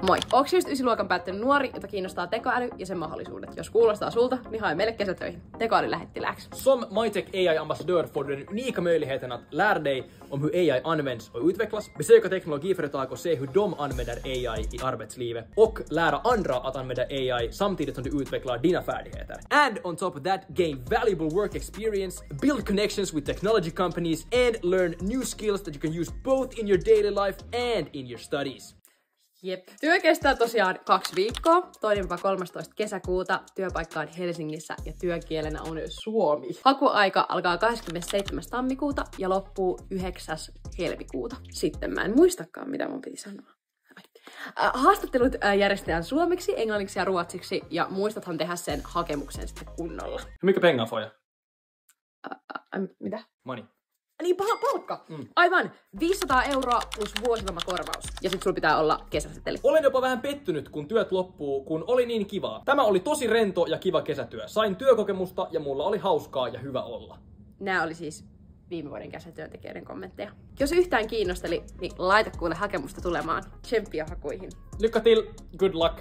Moi! Onks just 9-luokan päättänyt nuori, jota kiinnostaa tekoäly ja sen mahdollisuudet? Jos kuulostaa sulta, niin hae meille kesätöihin. Tekoälylähettilääksi. Som MyTech AI-ambassadör får du den unika möjligheten att lära dig om hur AI används och utvecklas, besöka teknologiföretag och se hur de använder AI i arbetslivet och lära andra att använda AI samtidigt som du utvecklar dina färdigheter. And on top of that, gain valuable work experience, build connections with technology companies and learn new skills that you can use both in your daily life and in your studies. Jep. Työ kestää tosiaan 2 viikkoa, 2-13. kesäkuuta. Työpaikka on Helsingissä ja työkielenä on suomi. Hakuaika alkaa 27. tammikuuta ja loppuu 9. helmikuuta. Sitten mä en muistakaan, mitä mun piti sanoa. Haastattelut järjestetään suomeksi, englanniksi ja ruotsiksi ja muistathan tehdä sen hakemuksen sitten kunnolla. Mikä pengaa får jag? Mitä? Money. Niin, palkka! Aivan! 500 € plus vuosilomakorvaus. Ja sit sulla pitää olla kesäseteli. Olen jopa vähän pettynyt, kun työt loppuu, kun oli niin kivaa. Tämä oli tosi rento ja kiva kesätyö. Sain työkokemusta ja mulla oli hauskaa ja hyvä olla. Nää oli siis viime vuoden kesätyöntekijöiden kommentteja. Jos yhtään kiinnosteli, niin laita kuule hakemusta tulemaan. Tsemppiä hakuihin. Lycka till, good luck!